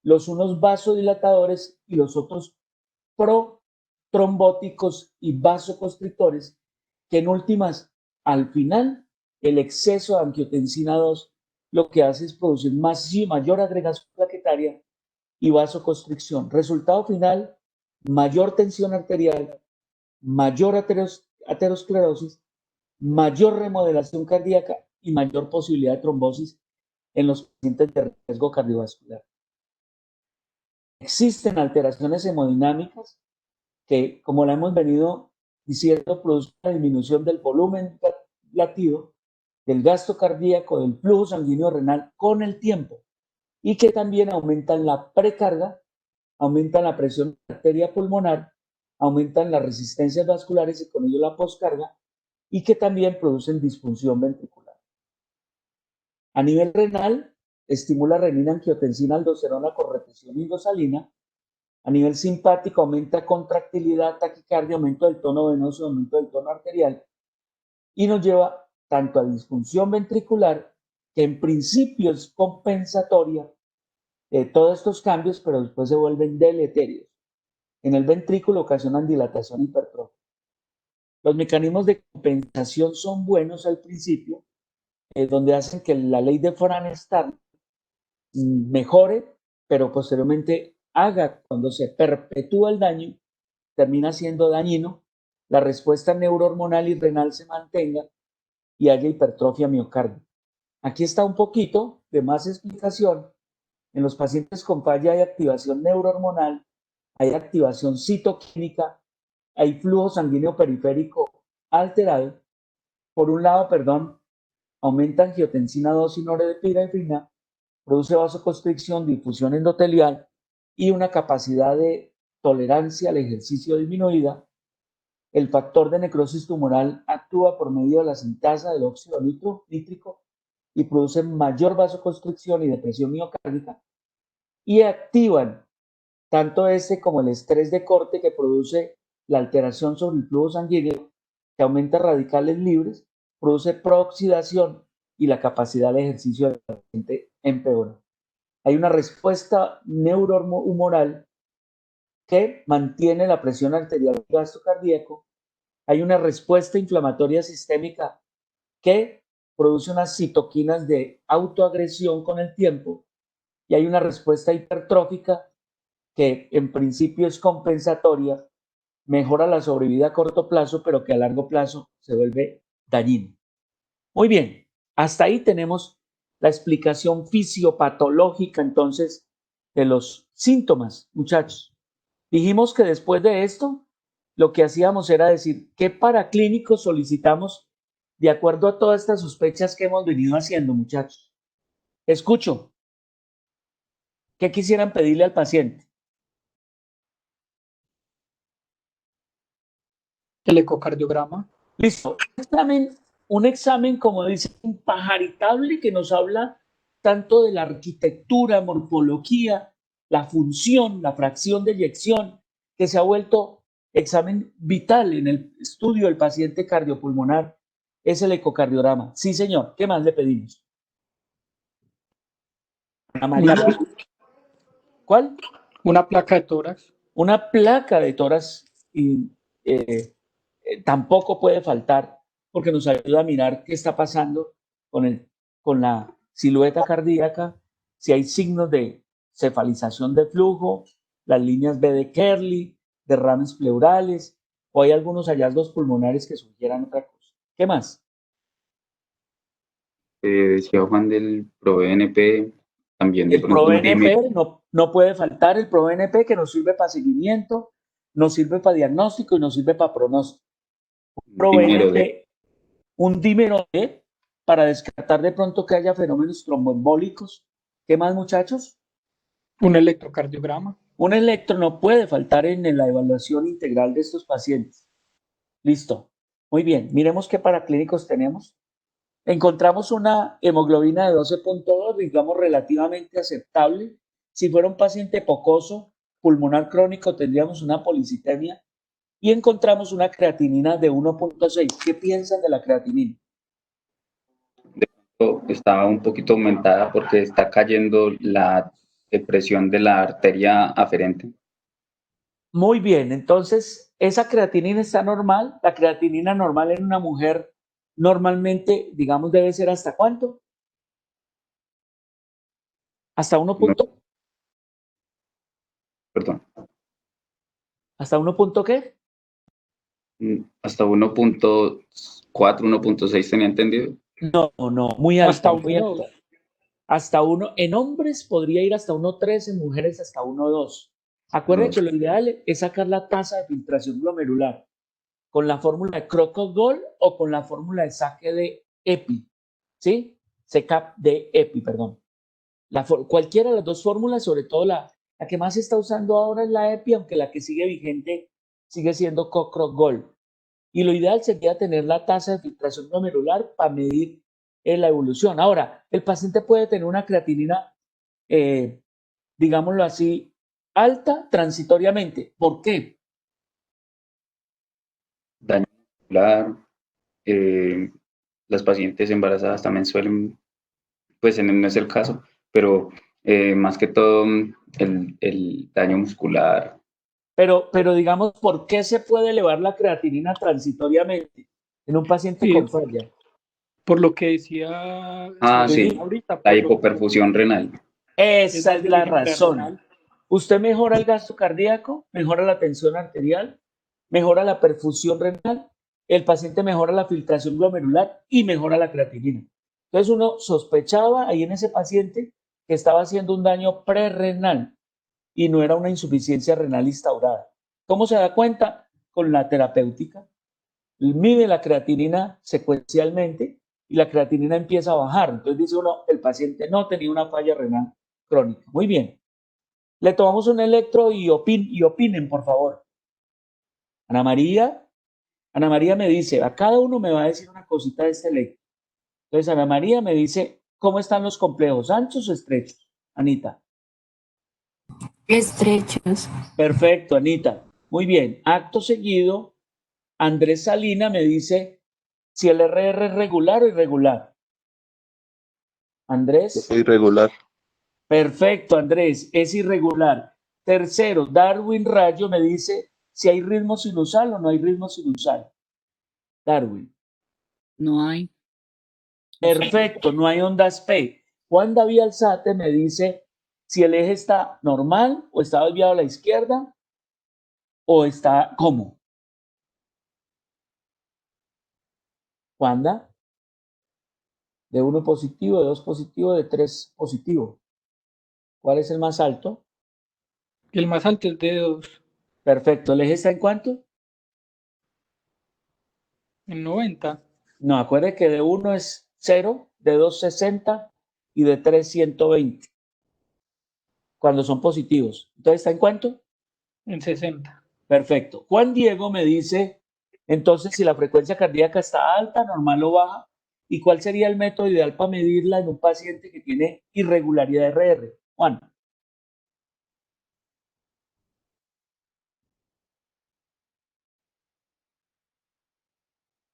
los unos vasodilatadores y los otros protrombóticos y vasoconstrictores, que en últimas, al final, el exceso de angiotensina 2 lo que hace es producir mayor agregación plaquetaria y vasoconstricción. Resultado final, mayor tensión arterial, mayor aterosclerosis, mayor remodelación cardíaca y mayor posibilidad de trombosis en los pacientes de riesgo cardiovascular. Existen alteraciones hemodinámicas que, como la hemos venido diciendo, producen una disminución del volumen latido, del gasto cardíaco, del flujo sanguíneo renal con el tiempo, y que también aumentan la precarga, aumentan la presión arteria pulmonar, aumentan las resistencias vasculares y con ello la poscarga, y que también producen disfunción ventricular. A nivel renal, estimula renina, angiotensina, aldosterona con retención endosalina. A nivel simpático, aumenta contractilidad, taquicardia, aumento del tono venoso, aumento del tono arterial, y nos lleva tanto a disfunción ventricular, que en principio es compensatoria de todos estos cambios, pero después se vuelven deleterios. En el ventrículo ocasionan dilatación hipertrófica. Los mecanismos de compensación son buenos al principio, donde hacen que la ley de Frankenstein mejore, pero posteriormente haga, cuando se perpetúa el daño, termina siendo dañino, la respuesta neurohormonal y renal se mantenga y haya hipertrofia miocárdica. Aquí está un poquito de más explicación. En los pacientes con falla hay activación neurohormonal, hay activación citoquímica, hay flujo sanguíneo periférico alterado. Por un lado, aumenta angiotensina 2 y norepinefrina, produce vasoconstricción, difusión endotelial y una capacidad de tolerancia al ejercicio disminuida. El factor de necrosis tumoral actúa por medio de la sintasa del óxido nítrico y produce mayor vasoconstricción y depresión miocárdica, y activan tanto este como el estrés de corte, que produce la alteración sobre el flujo sanguíneo, que aumenta radicales libres, produce prooxidación y la capacidad de ejercicio del paciente empeora. Hay una respuesta neurohumoral que mantiene la presión arterial y gasto cardíaco. Hay una respuesta inflamatoria sistémica que produce unas citoquinas de autoagresión con el tiempo, y hay una respuesta hipertrófica que en principio es compensatoria, mejora la sobrevida a corto plazo, pero que a largo plazo se vuelve dañino. Muy bien, hasta ahí tenemos la explicación fisiopatológica entonces de los síntomas, muchachos. Dijimos que después de esto, lo que hacíamos era decir qué paraclínicos solicitamos de acuerdo a todas estas sospechas que hemos venido haciendo, muchachos. Escucho. ¿Qué quisieran pedirle al paciente? El ecocardiograma. Listo. Un examen, como dice, impajaritable, que nos habla tanto de la arquitectura, morfología, la función, la fracción de eyección, que se ha vuelto examen vital en el estudio del paciente cardiopulmonar, es el ecocardiograma. Sí, señor. ¿Qué más le pedimos? Ana María. ¿Cuál? Una placa de tórax. Una placa de tórax y tampoco puede faltar, porque nos ayuda a mirar qué está pasando con la silueta cardíaca, si hay signos de cefalización de flujo, las líneas B de Kerley, derrames pleurales, o hay algunos hallazgos pulmonares que sugieran otra cosa. ¿Qué más? Decía Juan del ProBNP, también de El pronto un ProBNP no puede faltar, el ProBNP, que nos sirve para seguimiento, nos sirve para diagnóstico y nos sirve para pronóstico. ProBNP, un dímero D, para descartar de pronto que haya fenómenos tromboembólicos. ¿Qué más, muchachos? Un electrocardiograma. Un electro no puede faltar en la evaluación integral de estos pacientes. Listo. Muy bien. Miremos qué paraclínicos tenemos. Encontramos una hemoglobina de 12.2, digamos relativamente aceptable. Si fuera un paciente pocoso, pulmonar crónico, tendríamos una policitemia y encontramos una creatinina de 1.6. ¿Qué piensan de la creatinina? Está un poquito aumentada porque está cayendo la presión de la arteria aferente. Muy bien, entonces esa creatinina está normal. La creatinina normal en una mujer normalmente, digamos, debe ser ¿hasta cuánto? ¿Hasta 1 punto? Perdón. ¿Hasta 1 punto qué? Hasta 1.4, 1.6 tenía entendido. No, muy alta, Hasta muy 1.2. alta. Hasta 1, en hombres podría ir hasta 1.3, en mujeres hasta 1.2. Acuérdense que lo ideal es sacar la tasa de filtración glomerular con la fórmula de Crocos-Gol o con la fórmula de saque de EPI, ¿sí? CCAP de EPI, perdón. Cualquiera de las dos fórmulas, sobre todo la que más se está usando ahora es la EPI, aunque la que sigue vigente sigue siendo Crocos-Gol. Y lo ideal sería tener la tasa de filtración glomerular para medir la evolución. Ahora, el paciente puede tener una creatinina, digámoslo así, alta transitoriamente. ¿Por qué? Daño muscular. Las pacientes embarazadas también suelen, pues no es el caso, pero más que todo el daño muscular. Pero digamos, ¿por qué se puede elevar la creatinina transitoriamente en un paciente Sí, con falla? por lo que decía Sí, ahorita, la por lo hipoperfusión renal. Esa es de la origen razón. renal. Usted mejora el gasto cardíaco, mejora la tensión arterial, mejora la perfusión renal, el paciente mejora la filtración glomerular y mejora la creatinina. Entonces uno sospechaba ahí en ese paciente que estaba haciendo un daño prerrenal y no era una insuficiencia renal instaurada. ¿Cómo se da cuenta? Con la terapéutica. Mide la creatinina secuencialmente y la creatinina empieza a bajar. Entonces dice uno, el paciente no tenía una falla renal crónica. Muy bien. Le tomamos un electro y opinen, por favor. Ana María me dice, a cada uno me va a decir una cosita de este electro. Entonces Ana María me dice, ¿cómo están los complejos? ¿Anchos o estrechos? Anita. Estrechos. Perfecto, Anita. Muy bien. Acto seguido, Andrés Salina me dice si el RR es regular o irregular. Andrés. Irregular. Perfecto, Andrés, es irregular. Tercero, Darwin Rayo me dice si hay ritmo sinusal o no hay ritmo sinusal. Darwin. No hay. Perfecto, no hay ondas P. Juan David Alzate me dice si el eje está normal o está desviado a la izquierda o está ¿cómo? Juanda, de 1 positivo, de 2 positivo, de 3 positivo. ¿Cuál es el más alto? El más alto es de 2, Perfecto, ¿el eje está en cuánto? en 90. No, acuerde que de 1 es 0, de 2 60 y de 3 120. Cuando son positivos. Entonces, ¿está en cuánto? En 60. Perfecto. Juan Diego me dice, entonces, si la frecuencia cardíaca está alta, normal o baja, ¿y cuál sería el método ideal para medirla en un paciente que tiene irregularidad RR? Juan.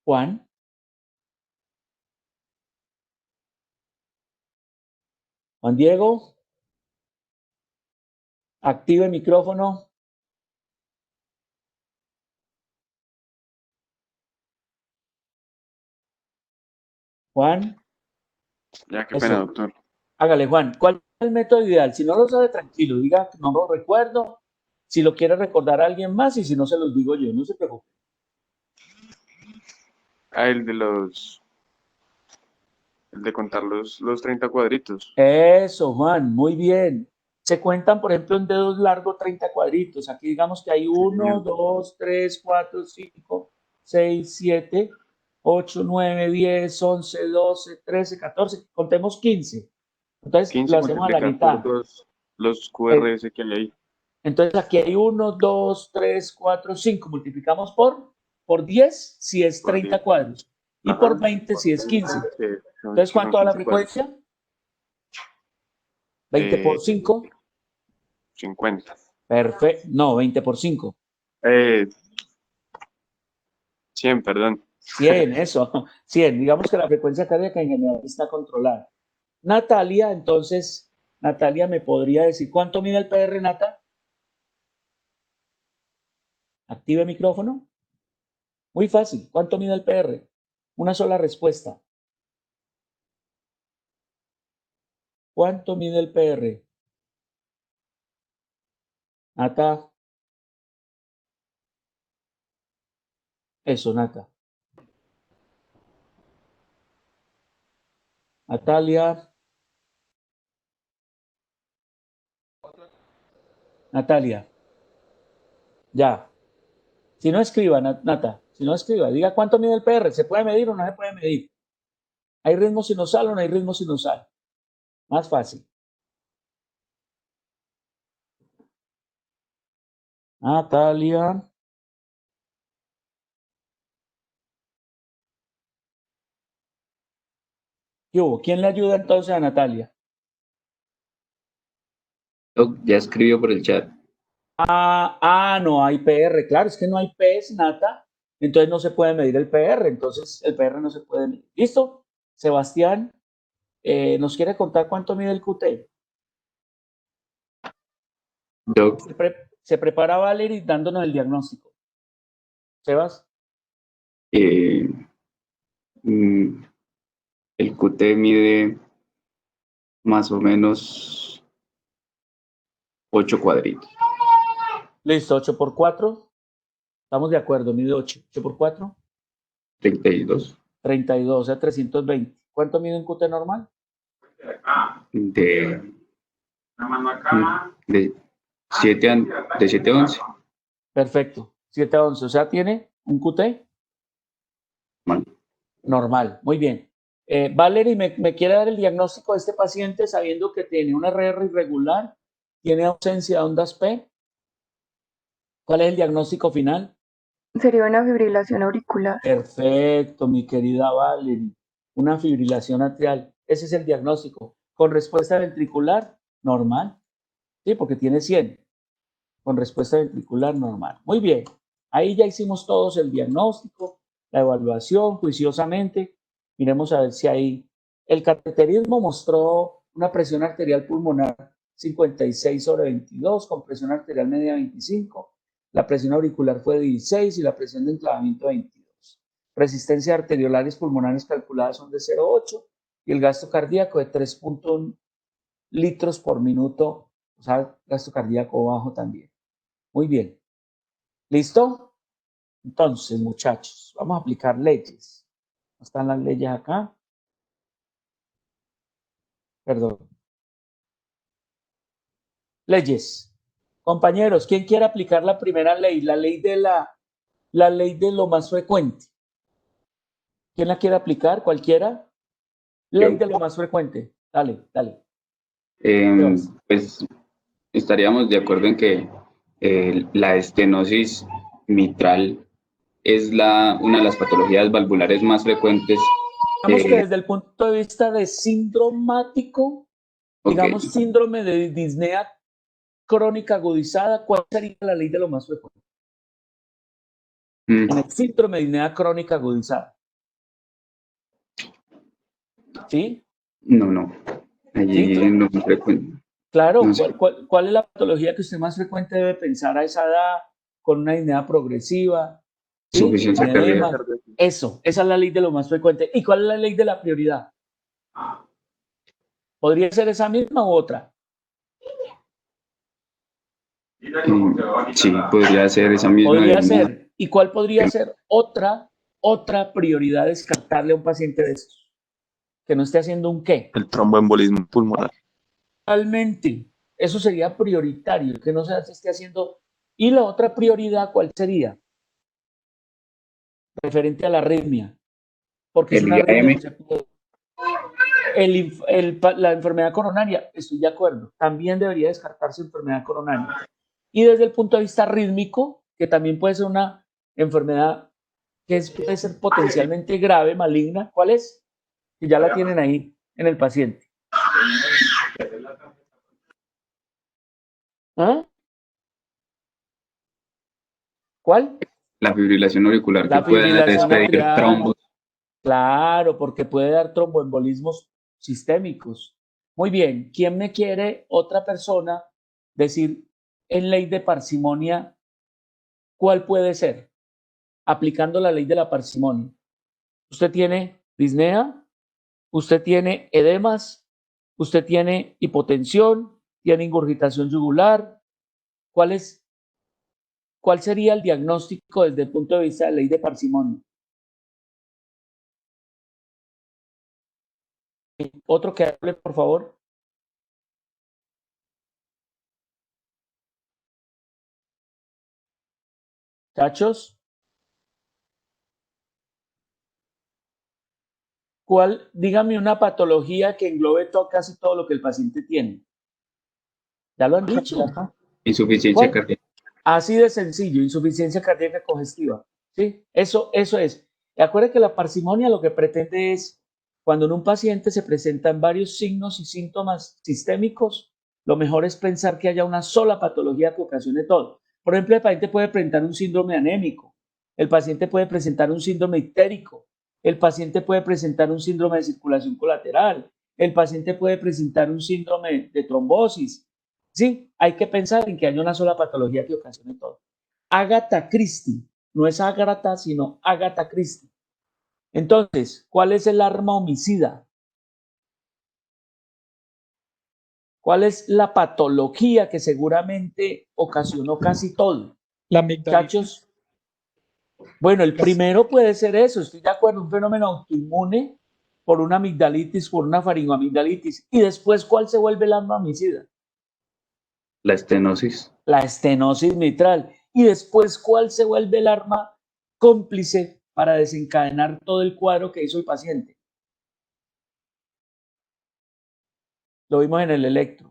Juan. Juan Diego. Activa el micrófono. Juan. Ya, qué pena, doctor. Hágale, Juan. ¿Cuál es el método ideal? Si no lo sabe, tranquilo, diga que no lo recuerdo. Si lo quiere recordar a alguien más y si no, se los digo yo, no se preocupe. El de contar los 30 cuadritos. Eso, Juan, muy bien. Se cuentan, por ejemplo, en dedos largos 30 cuadritos. Aquí digamos que hay 1, 2, 3, 4, 5, 6, 7, 8, 9, 10, 11, 12, 13, 14. Contemos 15. Entonces 15 lo hacemos a la multiplicar mitad. por los Eh, QRS que hay ahí. Entonces aquí hay 1, 2, 3, 4, 5. Multiplicamos por 10 si es Por 30 10. cuadros. y por 20 si es 15. Sí, Entonces, ¿cuánto da la 15 cuadros. frecuencia? 20 por 5. 50. Perfecto. No, 20 por 5. 100, perdón. 100, eso. 100. Digamos que la frecuencia cardíaca en general está controlada. Natalia, entonces, Natalia me podría decir, ¿cuánto mide el PR, Nata? Active el micrófono. Muy fácil. ¿Cuánto mide el PR? Una sola respuesta. ¿Cuánto mide el PR? Nata. Eso, Nata. Natalia. Natalia. Ya. Si no escriba, Nata. Si no escriba, diga cuánto mide el PR. ¿Se puede medir o no se puede medir? ¿Hay ritmo sinusal o no hay ritmo sinusal? Más fácil. Natalia. ¿Qué hubo? ¿Quién le ayuda entonces a Natalia? Doc, ya escribió por el chat. No hay PR. Claro, es que no hay PS, Nata. Entonces no se puede medir el PR. Entonces el PR no se puede medir. ¿Listo? Sebastián, ¿nos quiere contar cuánto mide el QT? Doc, Se prepara Valerie dándonos el diagnóstico. Sebas. el QT mide más o menos 8 cuadritos. Listo, 8 por 4. Estamos de acuerdo, mide 8. 8 por 4. 32. 32, o sea, 320. ¿Cuánto mide un QT normal? De 7 a 11. Perfecto, 7 a 11. O sea, tiene un QT normal. Muy bien. Valerie, ¿me quiere dar el diagnóstico de este paciente sabiendo que tiene una RR irregular, tiene ausencia de ondas P? ¿Cuál es el diagnóstico final? Sería una fibrilación auricular. Perfecto, mi querida Valerie. Una fibrilación atrial. Ese es el diagnóstico. Con respuesta ventricular normal. Sí, porque tiene 100. Con respuesta ventricular normal. Muy bien. Ahí ya hicimos todos el diagnóstico, la evaluación, juiciosamente. Miremos a ver si hay... El cateterismo mostró una presión arterial pulmonar 56/22, con presión arterial media 25. La presión auricular fue de 16 y la presión de enclavamiento 22. Resistencias arteriolares pulmonares calculadas son de 0,8 y el gasto cardíaco de 3.1 litros por minuto, o sea, gasto cardíaco bajo también. Muy bien. ¿Listo? Entonces, muchachos, vamos a aplicar leyes. ¿Están las leyes acá? Perdón. Leyes. Compañeros, ¿quién quiere aplicar la primera ley? La ley de lo más frecuente. ¿Quién la quiere aplicar? ¿Cualquiera? Ley de lo más frecuente. Dale, dale. Pues estaríamos de acuerdo en que la estenosis mitral es una de las patologías valvulares más frecuentes. Digamos que desde el punto de vista de sindromático, digamos síndrome de disnea crónica agudizada, ¿cuál sería la ley de lo más frecuente? En el síndrome de disnea crónica agudizada. ¿Sí? No. Allí ¿Sí? no es frecuente. Claro, No sé. ¿cuál es la patología que usted más frecuente debe pensar a esa edad, con una disnea progresiva? ¿Sí? Suficiencia cardíaca. Eso, esa es la ley de lo más frecuente. ¿Y cuál es la ley de la prioridad? ¿Podría ser esa misma u otra? Sí, podría ser esa misma. Podría ser. ¿Y cuál podría ser otra prioridad descartarle a un paciente de estos? Que no esté haciendo un qué. El tromboembolismo pulmonar. Realmente, eso sería prioritario, que no se esté haciendo. ¿Y la otra prioridad cuál sería? Referente a la arritmia. Porque es una arritmia. La enfermedad coronaria, estoy de acuerdo. También debería descartarse enfermedad coronaria. Y desde el punto de vista rítmico, que también puede ser una enfermedad puede ser potencialmente grave, maligna. ¿Cuál es? Que ya la tienen ahí en el paciente. ¿Ah? ¿Cuál? La fibrilación auricular La que puede fibrilación despedir atrial. trombos. Claro, porque puede dar tromboembolismos sistémicos. Muy bien, ¿quién me quiere otra persona decir en ley de parsimonia cuál puede ser? Aplicando la ley de la parsimonia. Usted tiene disnea, usted tiene edemas, usted tiene hipotensión, tiene ingurgitación yugular. ¿Cuál sería el diagnóstico desde el punto de vista de la ley de parsimonia? Otro que hable, por favor. Muchachos. Dígame una patología que englobe casi todo lo que el paciente tiene. ¿Ya lo han dicho? Insuficiencia ¿Cuál? cardíaca. Así de sencillo, insuficiencia cardíaca congestiva. ¿Sí? Eso es. Y acuérdate que la parsimonia lo que pretende es, cuando en un paciente se presentan varios signos y síntomas sistémicos, lo mejor es pensar que haya una sola patología que ocasione todo. Por ejemplo, el paciente puede presentar un síndrome anémico, el paciente puede presentar un síndrome ictérico, el paciente puede presentar un síndrome de circulación colateral, el paciente puede presentar un síndrome de trombosis. Sí, hay que pensar en que haya una sola patología que ocasione todo. Agatha Christie, no es Ágata, sino Agatha Christie. Entonces, ¿cuál es el arma homicida? ¿Cuál es la patología que seguramente ocasionó casi todo? La amigdalitis. Muchachos, bueno, el primero puede ser eso, estoy de acuerdo, un fenómeno autoinmune por una amigdalitis, por una faringoamigdalitis. Y después, ¿cuál se vuelve el arma homicida? La estenosis. La estenosis mitral. Y después, ¿cuál se vuelve el arma cómplice para desencadenar todo el cuadro que hizo el paciente? Lo vimos en el electro.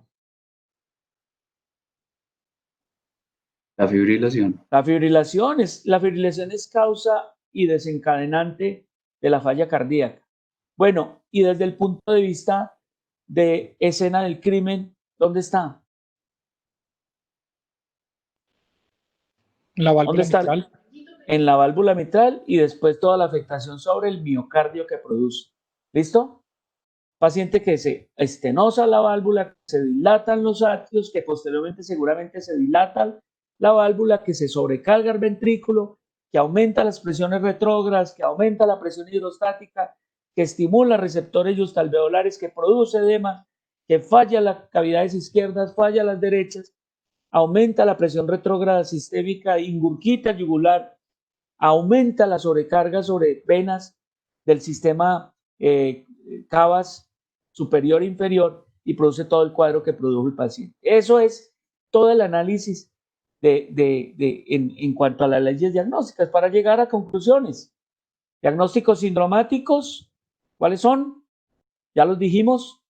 La fibrilación. La fibrilación es causa y desencadenante de la falla cardíaca. Bueno, y desde el punto de vista de escena del crimen, ¿dónde está? La válvula ¿Dónde está? mitral. En la válvula mitral y después toda la afectación sobre el miocardio que produce. ¿Listo? Paciente que se estenosa la válvula, que se dilatan los atrios, que posteriormente seguramente se dilata la válvula, que se sobrecarga el ventrículo, que aumenta las presiones retrógradas, que aumenta la presión hidrostática, que estimula receptores justalveolares, que produce edema, que falla las cavidades izquierdas, falla las derechas, aumenta la presión retrógrada sistémica, ingurgita yugular, aumenta la sobrecarga sobre venas del sistema cavas superior e inferior y produce todo el cuadro que produjo el paciente. Eso es todo el análisis en cuanto a las leyes diagnósticas para llegar a conclusiones. Diagnósticos sindromáticos, ¿cuáles son? Ya los dijimos.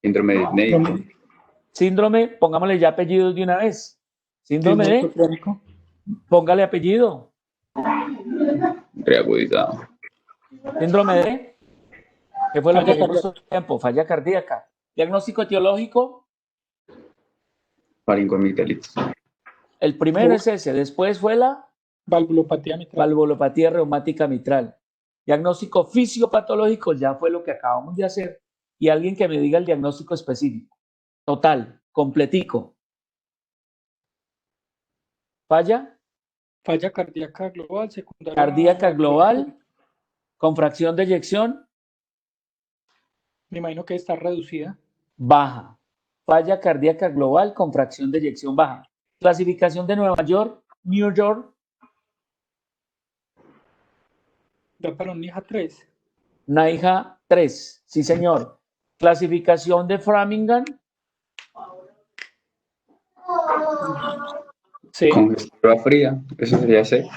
Síndrome de Disney. Síndrome, pongámosle ya apellidos de una vez. Síndrome de, crónico. póngale apellido. Reagudizado. Síndrome de, ¿qué fue lo que vimos todo el tiempo? Falla cardíaca. Diagnóstico etiológico. Faringoamigdalitis. El primero es ese, después fue la Valvulopatía mitral. valvulopatía reumática mitral. Diagnóstico fisiopatológico ya fue lo que acabamos de hacer. Y alguien que me diga el diagnóstico específico. Total, completico. Falla Falla cardíaca global, secundaria. cardíaca global con fracción de eyección Me imagino que está reducida. baja. Falla cardíaca global con fracción de eyección baja. Clasificación de Nueva York, New York, Da para un NIHA 3. NIHA 3. Sí, señor. Clasificación de Framingham, Sí. Congestiva fría. Eso sería C.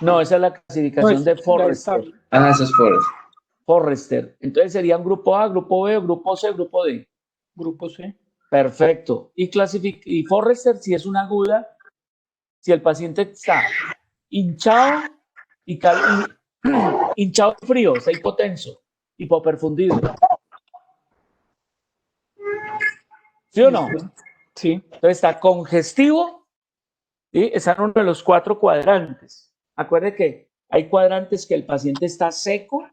no, esa es la clasificación de Forrester. Ah, eso es Forrest. Forrester. Entonces serían grupo A, grupo B, grupo C, grupo D. Grupo C. Perfecto. Y Forrester, si es una aguda, si el paciente está hinchado, y hinchado frío, está hipotenso, hipoperfundido. ¿Sí o no? Sí. Entonces está congestivo, ¿sí? Está en uno de los 4 cuadrantes. Acuerde que hay cuadrantes que el paciente está seco,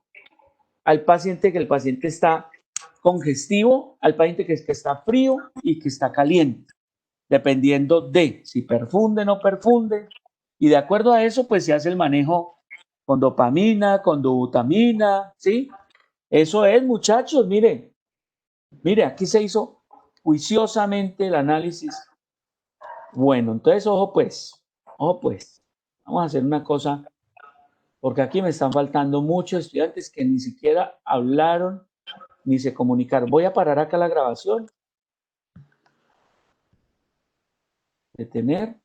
hay paciente que el paciente está congestivo, al paciente que está frío y que está caliente, dependiendo de si perfunde o no perfunde. Y de acuerdo a eso, pues se hace el manejo con dopamina, con dobutamina, ¿sí? Eso es, muchachos, mire, aquí se hizo juiciosamente el análisis. Bueno, entonces, ojo pues, vamos a hacer una cosa, porque aquí me están faltando muchos estudiantes que ni siquiera hablaron ni se comunicaron. Voy a parar acá la grabación. Detener.